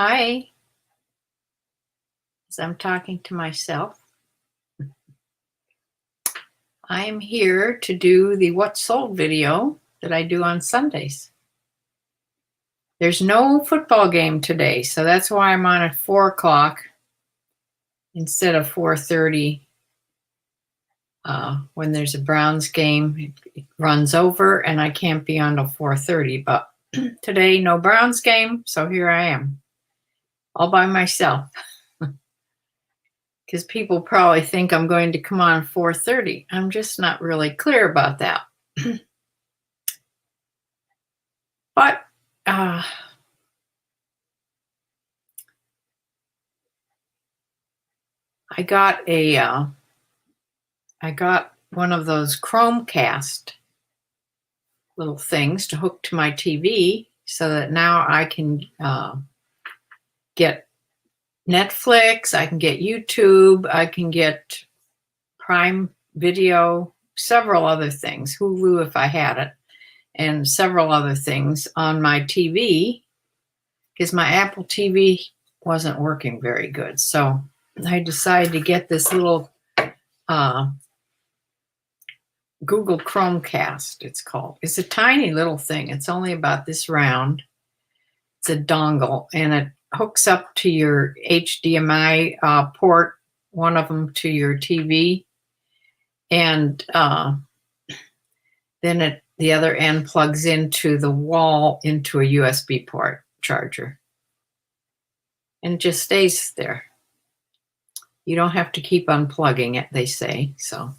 Hi, as I'm talking to myself. I'm here to do the What Sold video that I do on Sundays. There's no football game today, so that's why I'm on at 4 o'clock instead of 4:30. When there's a Browns game, it runs over and I can't be on till 4:30. But today, no Browns game, so here I am, all by myself. Because people probably think I'm going to come on 4:30. I'm just not really clear about that. But I got one of those Chromecast little things to hook to my TV so that now I can get Netflix, I can get YouTube, I can get Prime Video, several other things, Hulu if I had it, and several other things on my TV because my Apple TV wasn't working very good. So I decided to get this little Google Chromecast, it's called. It's a tiny little thing. It's only about this round. It's a dongle, and it hooks up to your HDMI port, one of them to your TV, and then the other end plugs into the wall into a USB port charger. And it just stays there. You don't have to keep unplugging it, they say. So,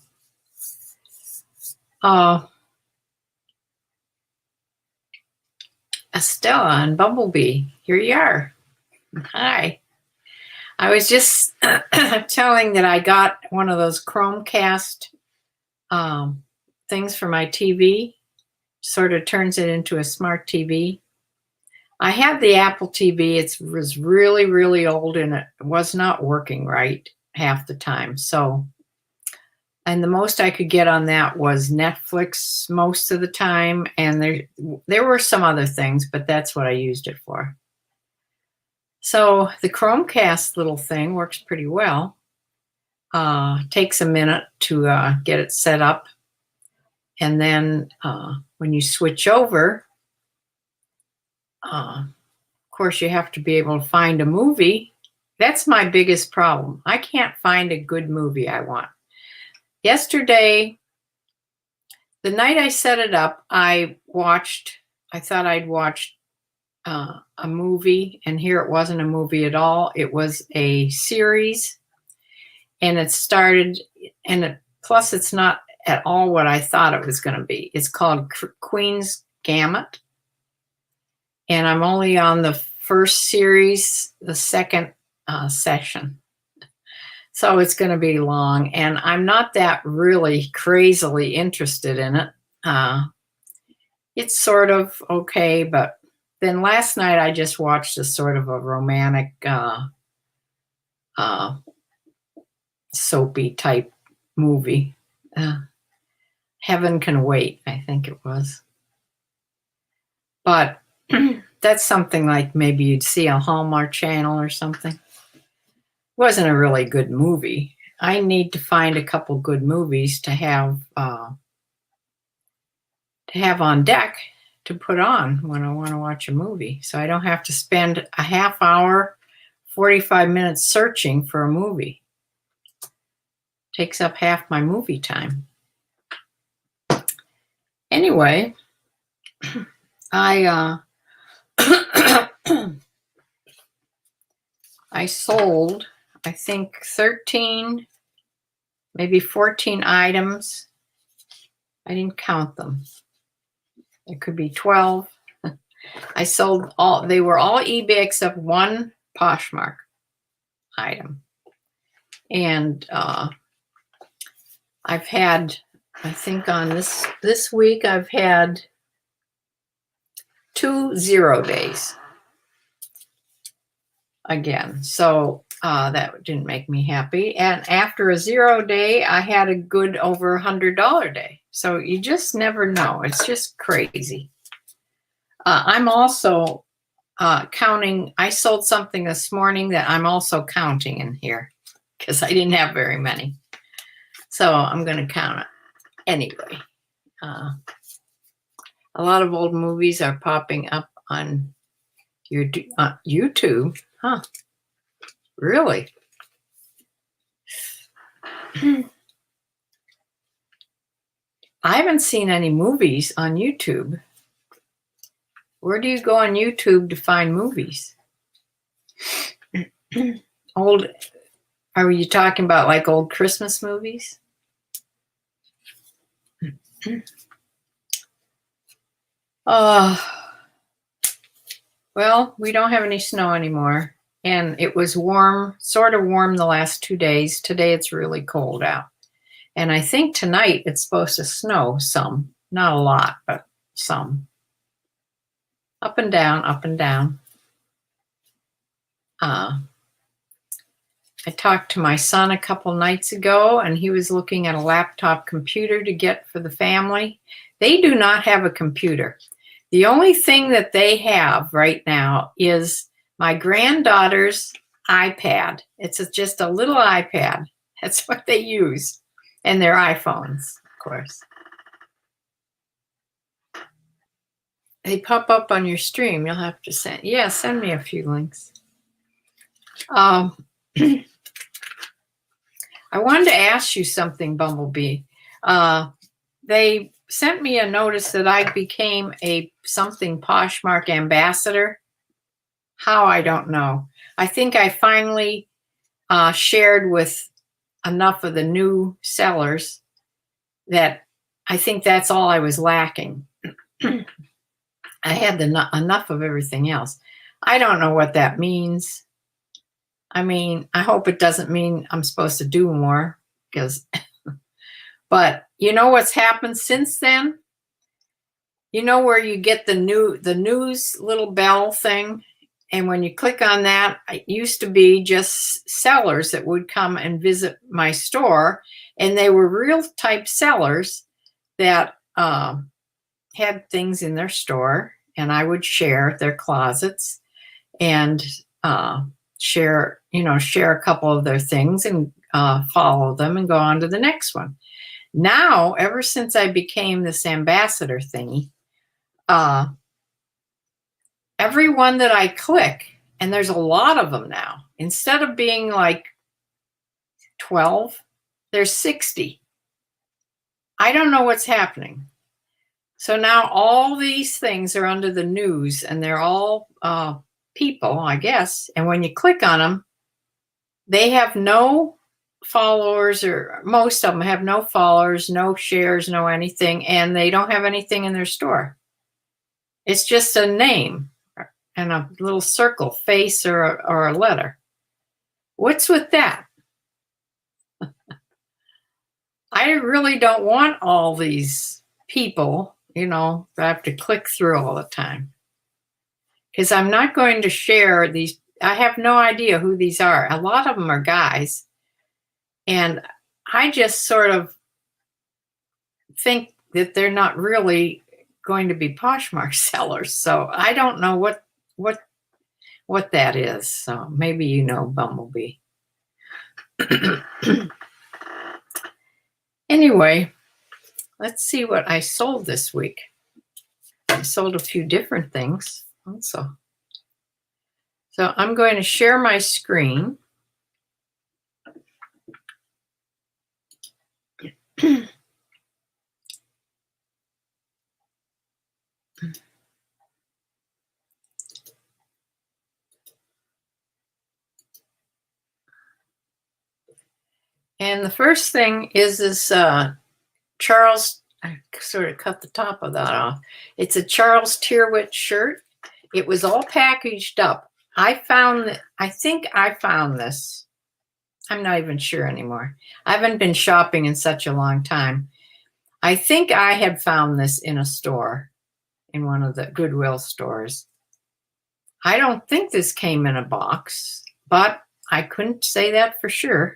Estella and Bumblebee, here you are. Hi. I was just telling that I got one of those Chromecast things for my TV, sort of turns it into a smart TV. I had the Apple TV. It was really, really old and it was not working right half the time. So, and the most I could get on that was Netflix most of the time. And there were some other things, but that's what I used it for. So the Chromecast little thing works pretty well. Takes a minute to get it set up. And then when you switch over, of course, you have to be able to find a movie. That's my biggest problem. I can't find a good movie I want. Yesterday, the night I set it up, I thought I'd watched a movie, and here it wasn't a movie at all. It was a series, and it started, plus it's not at all what I thought it was going to be. It's called Queen's Gambit, and I'm only on the first series, the second session. So it's going to be long, and I'm not that really crazily interested in it. It's sort of okay, but then last night I just watched a sort of a romantic soapy type movie. Heaven Can Wait, I think it was. But that's something like maybe you'd see on Hallmark Channel or something. Wasn't a really good movie. I need to find a couple good movies to have on deck to put on when I want to watch a movie, so I don't have to spend a half hour, 45 minutes searching for a movie. Takes up half my movie time. Anyway, I sold, I think, 13, maybe 14 items. I didn't count them. It could be 12. I sold all, they were all eBay except one Poshmark item. And I've had, I think on this week, I've had 2 0 days again. So that didn't make me happy. And after a 0 day, I had a good over $100 day. So you just never know. It's just crazy. I'm also counting. I sold something this morning that I'm also counting in here because I didn't have very many. So I'm going to count it anyway. A lot of old movies are popping up on your YouTube. Huh? Really? I haven't seen any movies on YouTube. Where do you go on YouTube to find movies? Old, are you talking about like old Christmas movies? Well, we don't have any snow anymore. And it was warm, sort of warm the last 2 days. Today it's really cold out. And I think tonight it's supposed to snow some. Not a lot, but some. Up and down, up and down. I talked to my son a couple nights ago, and he was looking at a laptop computer to get for the family. They do not have a computer. The only thing that they have right now is my granddaughter's iPad. It's just a little iPad. That's what they use. And their iPhones, of course. They pop up on your stream. You'll have to send me a few links. I wanted to ask you something, Bumblebee. They sent me a notice that I became a something Poshmark ambassador. How, I don't know. I think I finally shared with enough of the new sellers that I think that's all I was lacking. I had enough of everything else. I don't know what that means. I mean, I hope it doesn't mean I'm supposed to do more, because, but you know what's happened since then? You know where you get the news little bell thing? And when you click on that, it used to be just sellers that would come and visit my store. And they were real type sellers that had things in their store. And I would share their closets and share a couple of their things and follow them and go on to the next one. Now, ever since I became this ambassador thingy, everyone that I click, and there's a lot of them now, instead of being like 12, there's 60. I don't know what's happening. So now all these things are under the news, and they're all people, I guess. And when you click on them, they have no followers, or most of them have no followers, no shares, no anything, and they don't have anything in their store. It's just a name and a little circle, face or a letter. What's with that? I really don't want all these people, that I have to click through all the time. Because I'm not going to share these. I have no idea who these are. A lot of them are guys. And I just sort of think that they're not really going to be Poshmark sellers. So I don't know what that is. So maybe you know, Bumblebee. Anyway, let's see what I sold this week. I sold a few different things also. So I'm going to share my screen. And the first thing is this Charles, I sort of cut the top of that off. It's a Charles Tyrwhitt shirt. It was all packaged up. I think I found this. I'm not even sure anymore. I haven't been shopping in such a long time. I think I had found this in a store, in one of the Goodwill stores. I don't think this came in a box, but I couldn't say that for sure.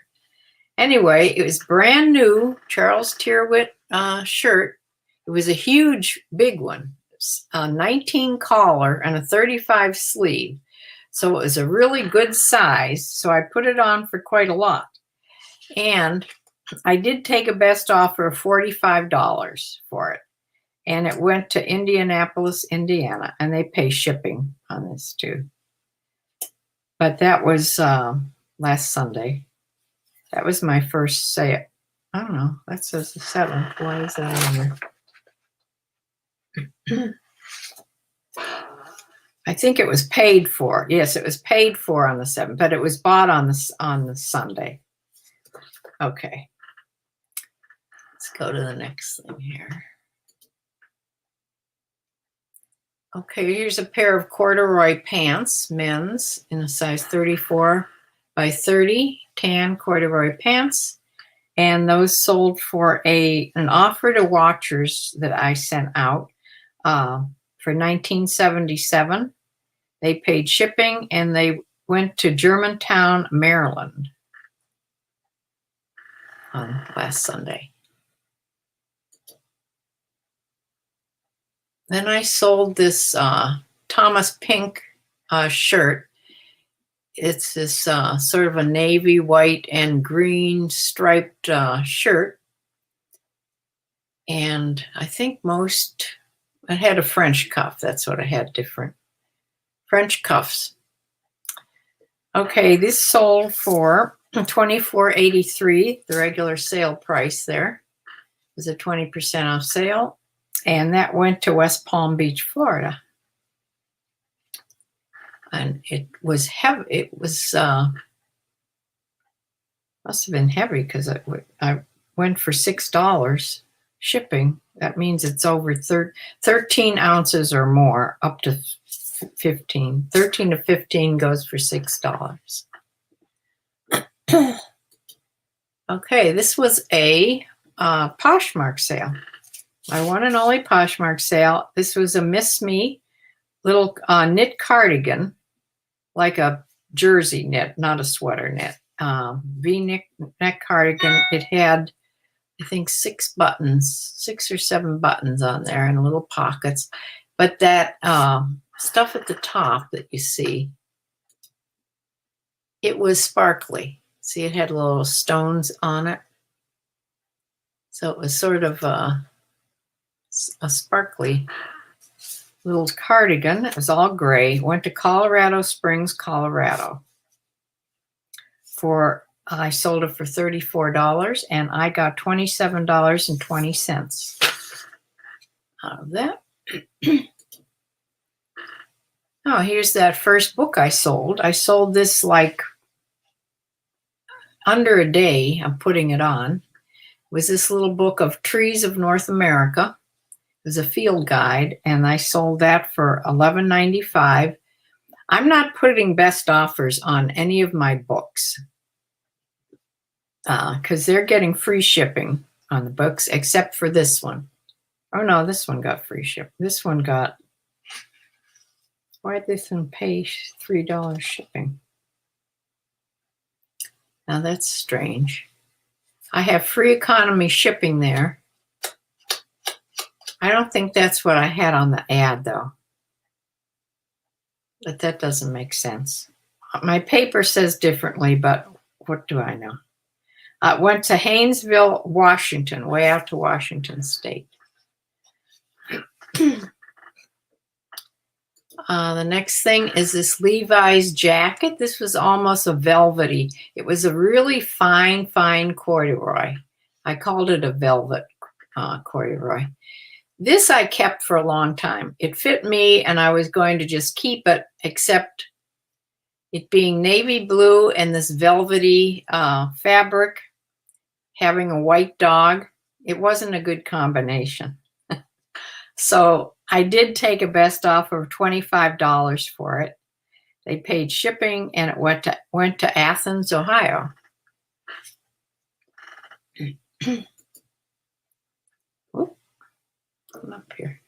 Anyway, it was brand new Charles Tyrwhitt shirt. It was a huge, big one, a 19 collar and a 35 sleeve. So it was a really good size. So I put it on for quite a lot. And I did take a best offer of $45 for it. And it went to Indianapolis, Indiana. And they pay shipping on this too. But that was last Sunday. That was my first sale. I don't know. That says the 7th. Why is that on there? I think it was paid for. Yes, it was paid for on the 7th, but it was bought on the Sunday. Okay. Let's go to the next thing here. Okay, here's a pair of corduroy pants, men's, in a size 34 by 30, tan corduroy pants. And those sold for an offer to watchers that I sent out for $19.77. They paid shipping, and they went to Germantown, Maryland on last Sunday. Then I sold this Thomas Pink shirt. It's this sort of a navy white and green striped shirt. And I think it had a French cuff. That's what it had, different French cuffs. Okay, this sold for $24.83, the regular sale price there. It was a 20% off sale. And that went to West Palm Beach, Florida. And it was heavy. It was, must have been heavy because I went for $6 shipping. That means it's over 13 ounces or more, up to 15. 13 to 15 goes for $6. Okay, this was a Poshmark sale. My one and only Poshmark sale. This was a Miss Me little knit cardigan, like a jersey knit, not a sweater knit. V-neck cardigan. It had, I think, 6 or 7 buttons on there and little pockets. But that stuff at the top that you see, it was sparkly. See, it had little stones on it. So it was sort of a sparkly little cardigan. It was all gray. Went to Colorado Springs, Colorado. I sold it for $34, and I got $27.20 out of that. Oh, here's that first book I sold. I sold this like under a day of putting it on. It was this little book of Trees of North America. It was a field guide, and I sold that for $11.95. I'm not putting best offers on any of my books because they're getting free shipping on the books, except for this one. Oh, no, this one got free shipping. This one got, why did this one pay $3 shipping? Now, that's strange. I have free economy shipping there. I don't think that's what I had on the ad, though. But that doesn't make sense. My paper says differently, but what do I know? I went to Haynesville, Washington, way out to Washington State. The next thing is this Levi's jacket. This was almost a velvety. It was a really fine corduroy. I called it a velvet corduroy. This I kept for a long time. It fit me, and I was going to just keep it, except it being navy blue and this velvety fabric, having a white dog. It wasn't a good combination. So I did take a best offer of $25 for it. They paid shipping, and it went to Athens, Ohio. Up here.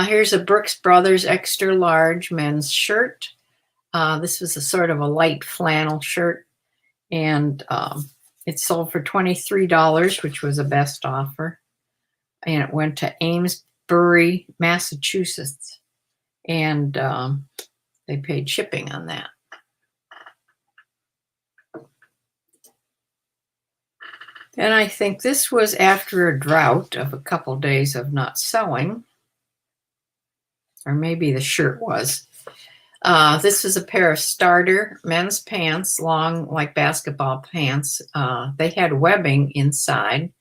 Here's a Brooks Brothers extra large men's shirt. This was a sort of a light flannel shirt, and it sold for $23, which was a best offer. And it went to Amesbury, Bury, Massachusetts. And they paid shipping on that. And I think this was after a drought of a couple days of not selling. Or maybe the shirt was. This was a pair of starter men's pants, long like basketball pants. They had webbing inside,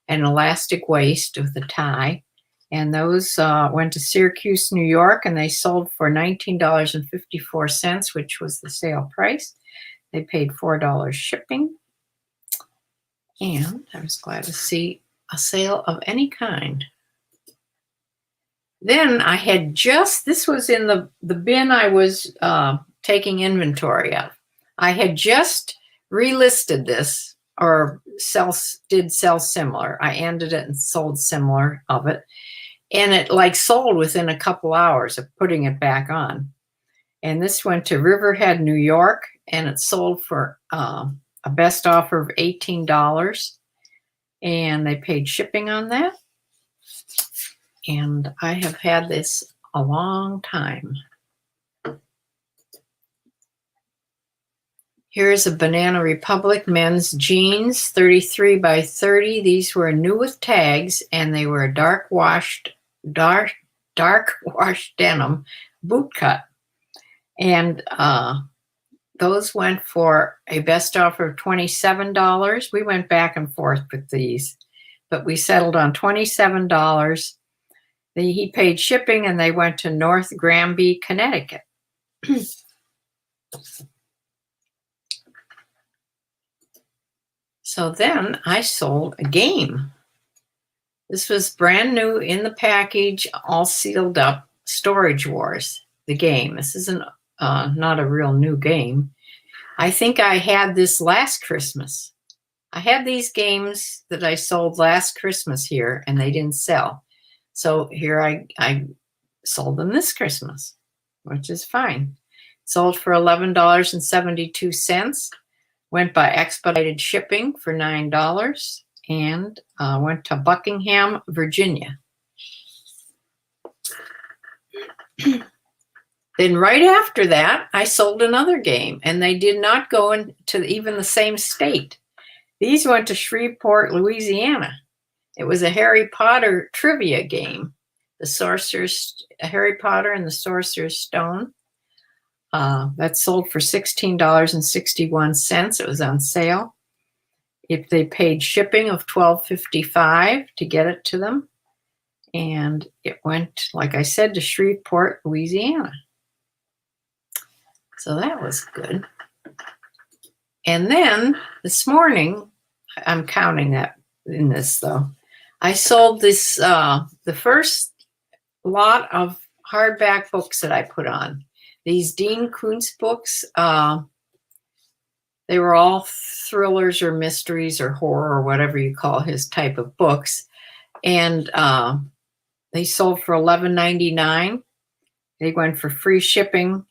an elastic waist with a tie. And those went to Syracuse, New York, and they sold for $19.54, which was the sale price. They paid $4 shipping. And I was glad to see a sale of any kind. Then I had this was in the bin I was taking inventory of. I had just relisted this, or did sell similar. I ended it and sold similar of it. And it like sold within a couple hours of putting it back on. And this went to Riverhead, New York, and it sold for a best offer of $18. And they paid shipping on that. And I have had this a long time. Here's a Banana Republic men's jeans, 33 by 30. These were new with tags, and they were dark wash denim boot cut. And those went for a best offer of $27. We went back and forth with these, but we settled on $27. He paid shipping, and they went to North Granby, Connecticut. So then I sold a game. This was brand new in the package, all sealed up. Storage Wars, the game. This isn't not a real new game. I think I had this last Christmas. I had these games that I sold last Christmas here, and they didn't sell. So here I sold them this Christmas, which is fine. Sold for $11.72. Went by expedited shipping for $9, and went to Buckingham, Virginia. Then right after that, I sold another game, and they did not go into even the same state. These went to Shreveport, Louisiana. It was a Harry Potter trivia game. Harry Potter and the Sorcerer's Stone. That sold for $16.61. It was on sale. If they paid shipping of $12.55 to get it to them. And it went, like I said, to Shreveport, Louisiana. So that was good. And then this morning, I'm counting that in this though, I sold this, the first lot of hardback books that I put on. These Dean Koontz books, they were all thrillers or mysteries or horror or whatever you call his type of books. And they sold for $11.99. They went for free shipping.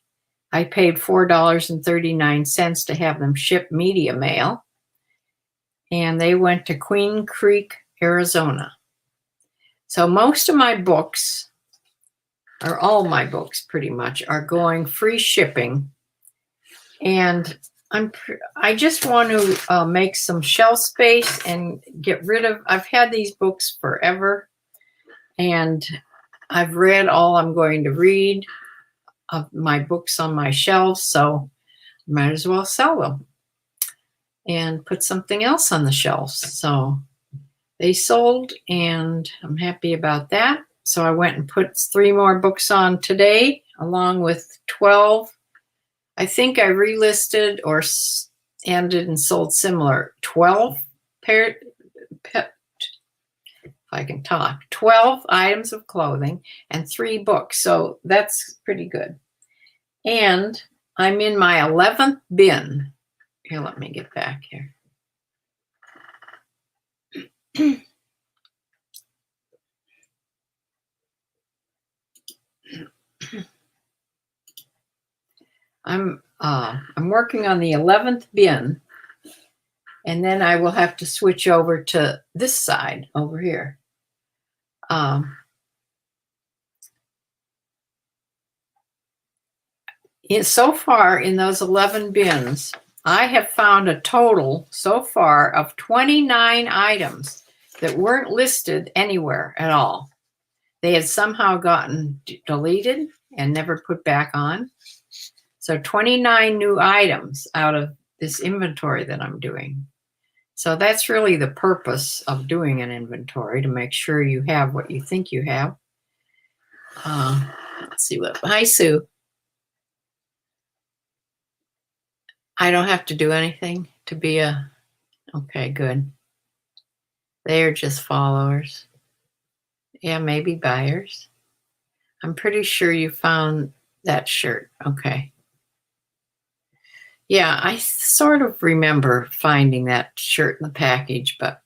I paid $4.39 to have them shipped media mail. And they went to Queen Creek, Arizona. So most of my books, or all my books pretty much, are going free shipping. And I just want to make some shelf space and get rid of, I've had these books forever, and I've read all I'm going to read of my books on my shelves, so might as well sell them and put something else on the shelves. So they sold, and I'm happy about that. So I went and put 3 more books on today, along with 12. I think I relisted or ended and sold similar 12 if I can talk, 12 items of clothing and 3 books. So that's pretty good. And I'm in my 11th bin. Here, let me get back here. I'm working on the 11th bin, and then I will have to switch over to this side over here. So far in those 11 bins, I have found a total so far of 29 items that weren't listed anywhere at all. They had somehow gotten deleted and never put back on. So 29 new items out of this inventory that I'm doing. So that's really the purpose of doing an inventory, to make sure you have what you think you have. Let's see what, hi Sue. I don't have to do anything to be okay, good. They are just followers. Yeah, maybe buyers. I'm pretty sure you found that shirt. Okay. Yeah, I sort of remember finding that shirt in the package, but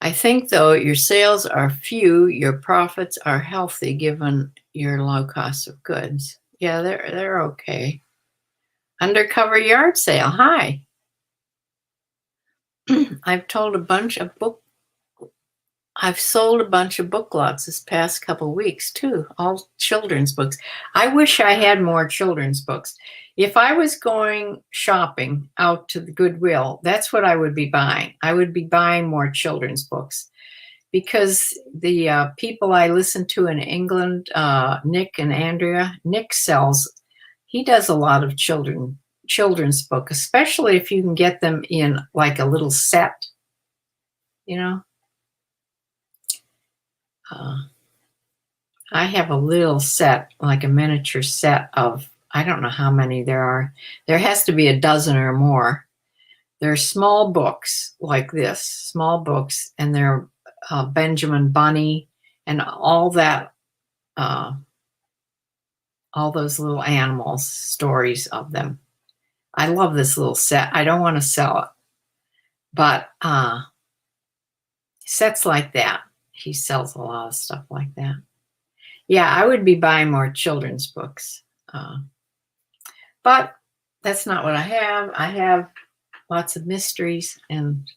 I think, though, your sales are few, your profits are healthy given your low cost of goods. Yeah, they're okay. Undercover yard sale. Hi. I've sold a bunch of book lots this past couple weeks too, all children's books. I wish I had more children's books. If I was going shopping out to the Goodwill, that's what I would be buying. I would be buying more children's books, because the people I listen to in England, Nick and Andrea, Nick he does a lot of children's book, especially if you can get them in like a little set, you know. I have a little set, like a miniature set of, I don't know how many there are. There has to be a dozen or more. They're small books like this, small books, and they're Benjamin Bunny and all that, all those little animals, stories of them. I love this little set. I don't want to sell it, but sets like that. He sells a lot of stuff like that. Yeah, I would be buying more children's books. But that's not what I have. I have lots of mysteries and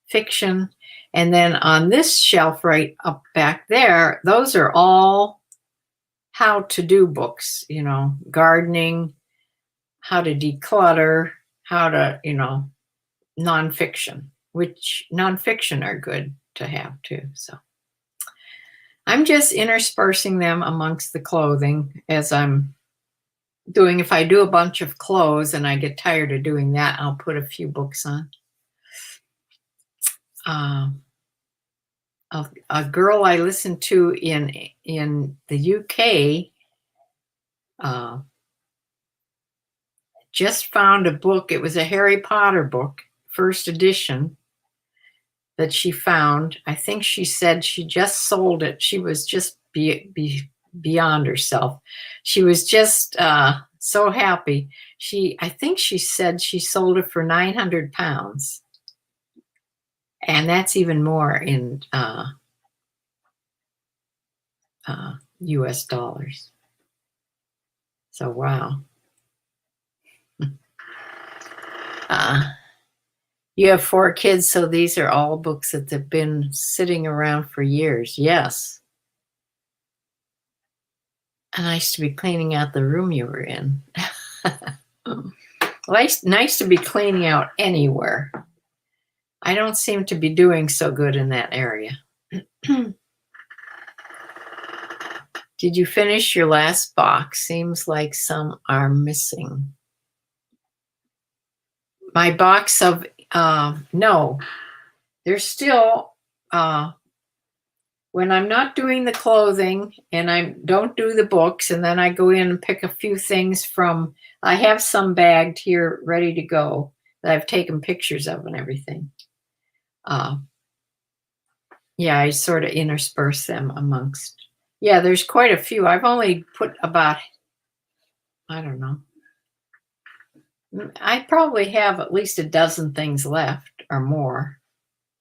fiction. And then on this shelf right up back there, those are all how to do books, you know, gardening, how to declutter, how to, you know, nonfiction, which nonfiction are good to have too. So I'm just interspersing them amongst the clothing as I'm doing. If I do a bunch of clothes and I get tired of doing that, I'll put a few books on. A girl I listened to in the UK just found a book. It was a Harry Potter book, first edition, that she found. I think she said she just sold it. She was just beyond herself. She was just so happy. I think she said she sold it for £900, and that's even more in US dollars. So wow. You have 4 kids, so these are all books that have been sitting around for years. Yes. Nice to be cleaning out the room you were in. Nice to be cleaning out anywhere. I don't seem to be doing so good in that area. Did you finish your last box? Seems like some are missing. My box of, no, there's still, when I'm not doing the clothing and I don't do the books, and then I go in and pick a few things from, I have some bagged here ready to go that I've taken pictures of and everything. Yeah, I sort of intersperse them amongst, yeah, there's quite a few. I've only put about, I don't know, I probably have at least a dozen things left or more,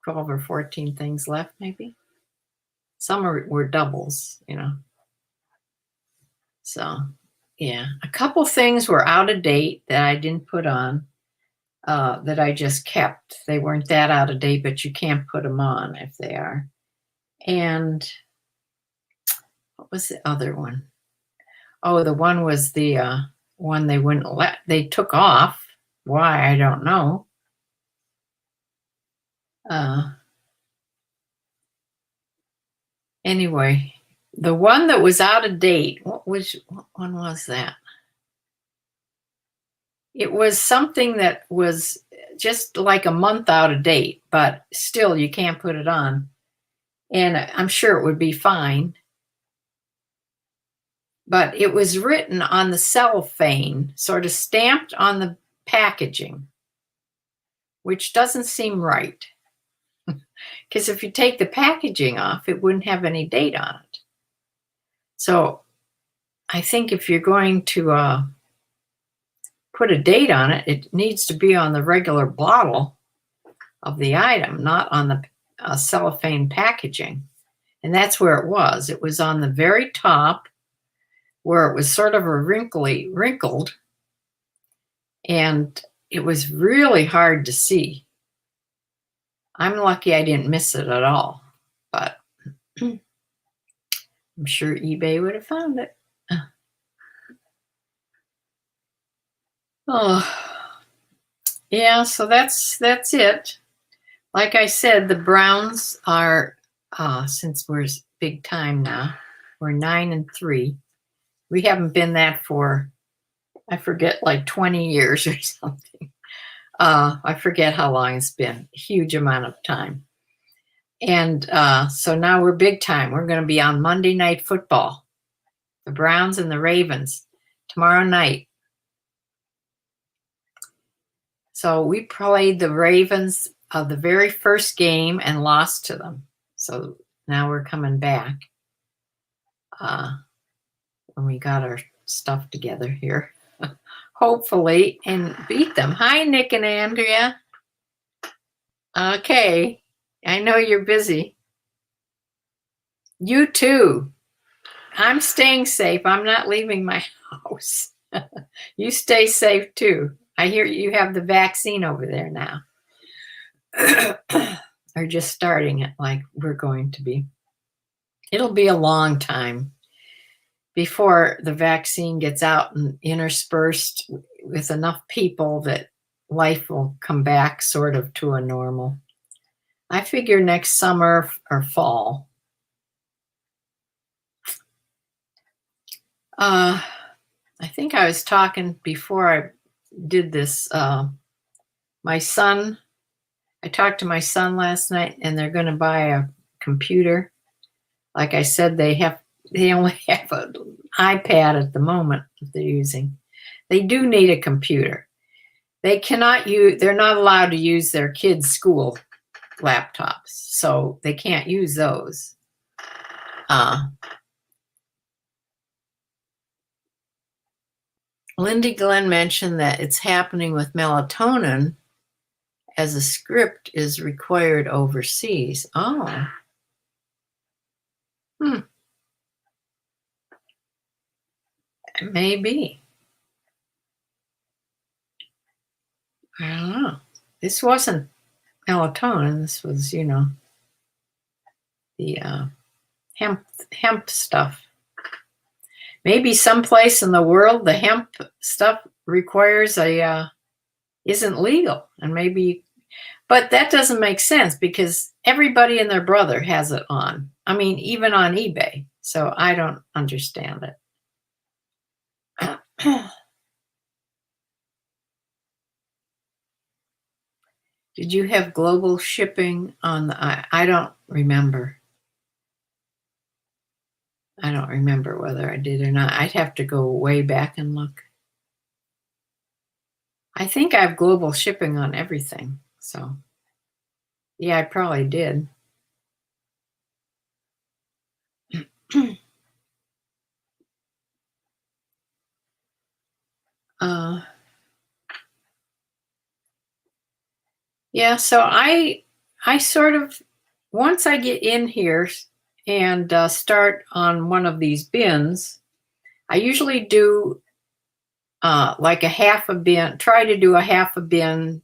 12 or 14 things left maybe. Some were doubles, you know. So, yeah, a couple things were out of date that I didn't put on, that I just kept. They weren't that out of date, but you can't put them on if they are. And what was the other one? Oh, the one was the one they wouldn't let, they took off. Why, I don't know. Anyway, the one that was out of date, what one was that? It was something that was just like a month out of date, but still you can't put it on. And I'm sure it would be fine. But it was written on the cellophane, sort of stamped on the packaging, which doesn't seem right. Because if you take the packaging off, it wouldn't have any date on it. So I think if you're going to put a date on it, it needs to be on the regular bottle of the item, not on the cellophane packaging. And that's where it was. It was on the very top where it was sort of wrinkled, and it was really hard to see. I'm lucky I didn't miss it at all, but I'm sure eBay would have found it. Oh, yeah, so that's it. Like I said, the Browns are, since we're big time now, we're 9-3. We haven't been that for, I forget, like 20 years or something. I forget how long it's been, a huge amount of time. And so now we're big time. We're going to be on Monday Night Football, the Browns and the Ravens, tomorrow night. So we played the Ravens the very first game and lost to them. So now we're coming back when we got our stuff together here, hopefully, and beat them. Hi, Nick and Andrea. Okay, I know you're busy. You too. I'm staying safe. I'm not leaving my house. You stay safe too. I hear you have the vaccine over there now. Or just starting it like we're going to be. It'll be a long time before the vaccine gets out and interspersed with enough people that life will come back sort of to a normal. I figure next summer or fall. I think I was talking before I did this. My son, I talked to my son last night, and they're going to buy a computer. Like I said, they only have an iPad at the moment that they're using. They do need a computer. They're not allowed to use their kids' school laptops, so they can't use those. Lindy Glenn mentioned that it's happening with melatonin as a script is required overseas. Oh. Maybe. I don't know. This wasn't melatonin. This was, the hemp stuff. Maybe someplace in the world the hemp stuff requires isn't legal, and maybe, but that doesn't make sense because everybody and their brother has it on. I mean, even on eBay. So I don't understand it. Did you have global shipping on the, I don't remember. I don't remember whether I did or not. I'd have to go way back and look. I think I have global shipping on everything. So, yeah, I probably did. Yeah, so I sort of, once I get in here and start on one of these bins, I usually do like a half a bin, try to do a half a bin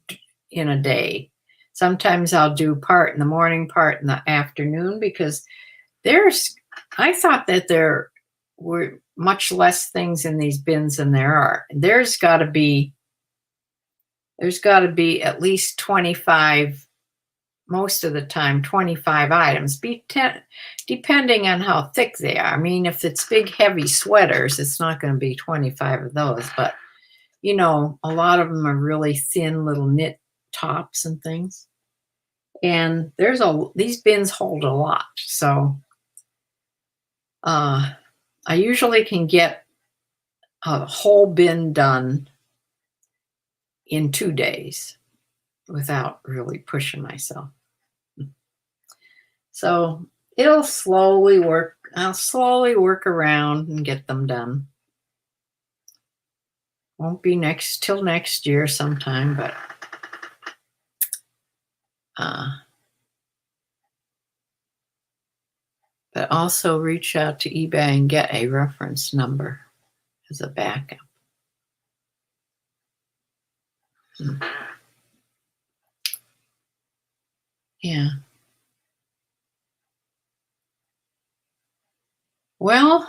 in a day. Sometimes I'll do part in the morning, part in the afternoon, because I thought that there much less things in these bins than there are. There's got to be at least 25, most of the time 25 items, depending on how thick they are. I mean, if it's big heavy sweaters, it's not going to be 25 of those, but you know, a lot of them are really thin little knit tops and things. And these bins hold a lot. So I usually can get a whole bin done in 2 days without really pushing myself. So it'll slowly work. I'll slowly work around and get them done. Won't be till next year sometime, but also reach out to eBay and get a reference number as a backup. Yeah. Well,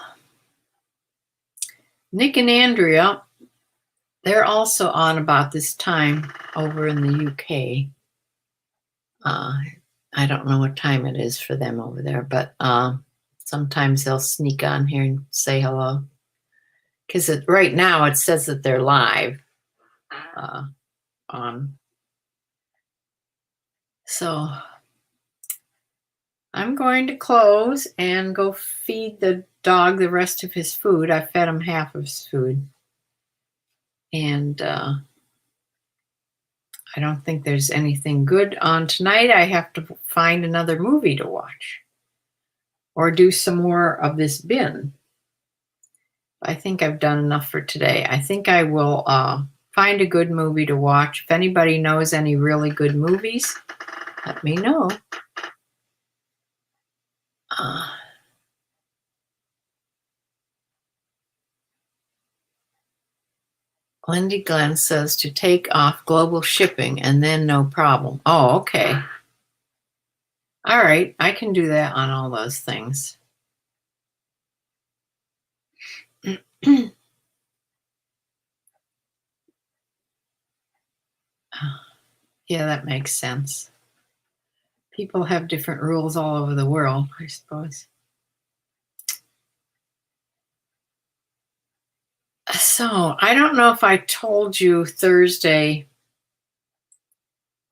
Nick and Andrea, they're also on about this time over in the UK. I don't know what time it is for them over there, but sometimes they'll sneak on here and say hello. Because right now it says that they're live on. So I'm going to close and go feed the dog the rest of his food. I fed him half of his food. And I don't think there's anything good on tonight. I have to find another movie to watch or do some more of this bin. I think I've done enough for today. I think I will find a good movie to watch. If anybody knows any really good movies, let me know. Lindy Glenn says to take off global shipping and then no problem. Oh, okay. All right, I can do that on all those things. Yeah, that makes sense. People have different rules all over the world, I suppose. So I don't know if I told you Thursday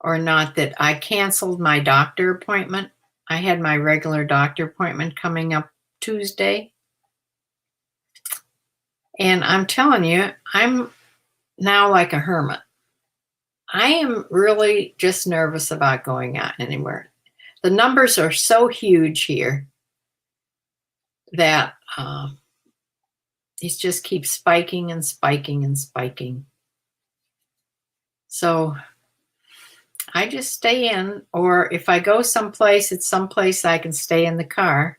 or not that I canceled my doctor appointment. I had my regular doctor appointment coming up Tuesday. And I'm telling you, I'm now like a hermit. I am really just nervous about going out anywhere. The numbers are so huge here that it just keeps spiking and spiking and spiking. So I just stay in, or if I go someplace, it's someplace I can stay in the car.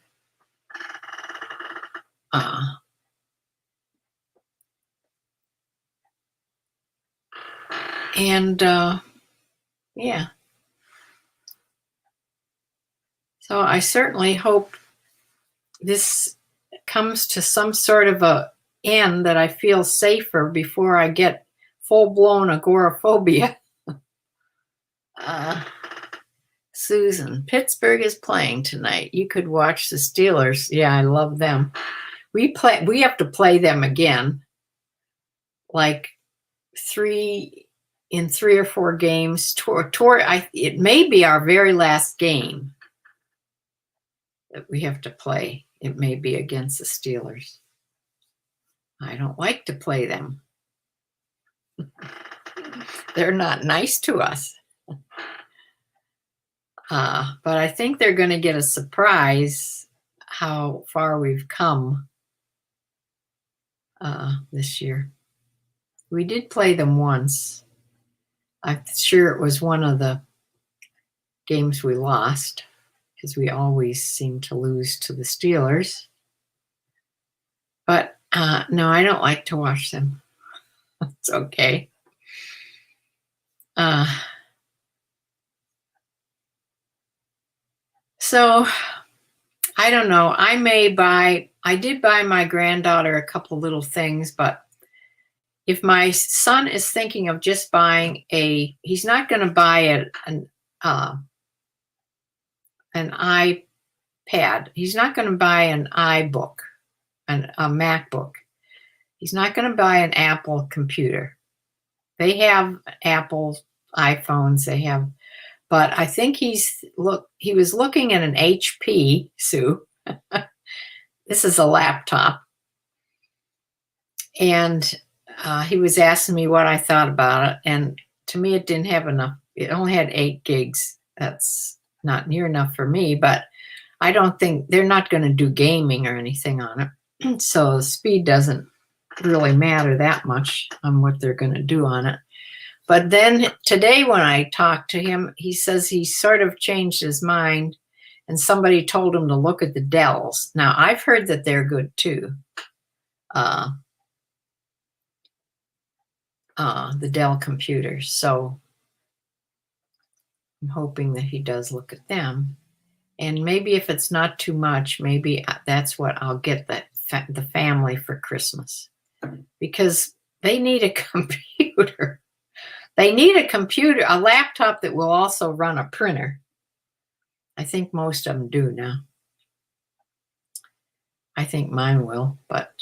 Yeah. So I certainly hope this comes to some sort of a end that I feel safer before I get full-blown agoraphobia. Susan, Pittsburgh is playing tonight. You could watch the Steelers. Yeah, I love them. We have to play them again, like 3 or 4 games. It may be our very last game that we have to play. It may be against the Steelers. I don't like to play them. They're not nice to us. But I think they're going to get a surprise how far we've come this year. We did play them once. I'm sure it was one of the games we lost because we always seem to lose to the Steelers. But no, I don't like to watch them. It's okay. So I don't know. I did buy my granddaughter a couple little things, but if my son is thinking of just buying he's not going to buy an iPad. He's not going to buy an iBook, a MacBook. He's not going to buy an Apple computer. They have Apple iPhones. But I think he was looking at an HP, Sue. This is a laptop. And he was asking me what I thought about it. And to me, it didn't have enough. It only had 8 gigs. That's not near enough for me, but I don't think they're not going to do gaming or anything on it. So the speed doesn't really matter that much on what they're going to do on it. But then today when I talked to him, he says he sort of changed his mind and somebody told him to look at the Dells. Now, I've heard that they're good too. The Dell computers. So I'm hoping that he does look at them. And maybe if it's not too much, maybe that's what I'll get the family for Christmas. Because they need a computer. They need a computer, a laptop that will also run a printer. I think most of them do now. I think mine will, but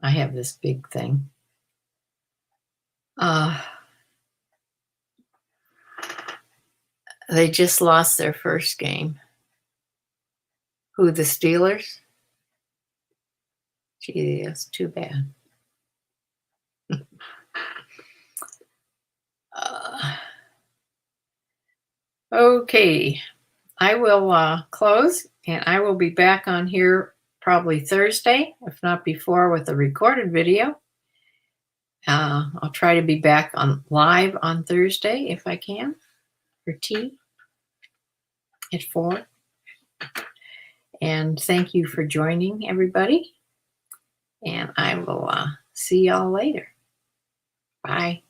I have this big thing. They just lost their first game. Who, the Steelers? Gee, that's too bad. Okay, I will close, and I will be back on here probably Thursday, if not before, with a recorded video. I'll try to be back on live on Thursday if I can for tea at 4. And thank you for joining, everybody. And I will see y'all later. Bye.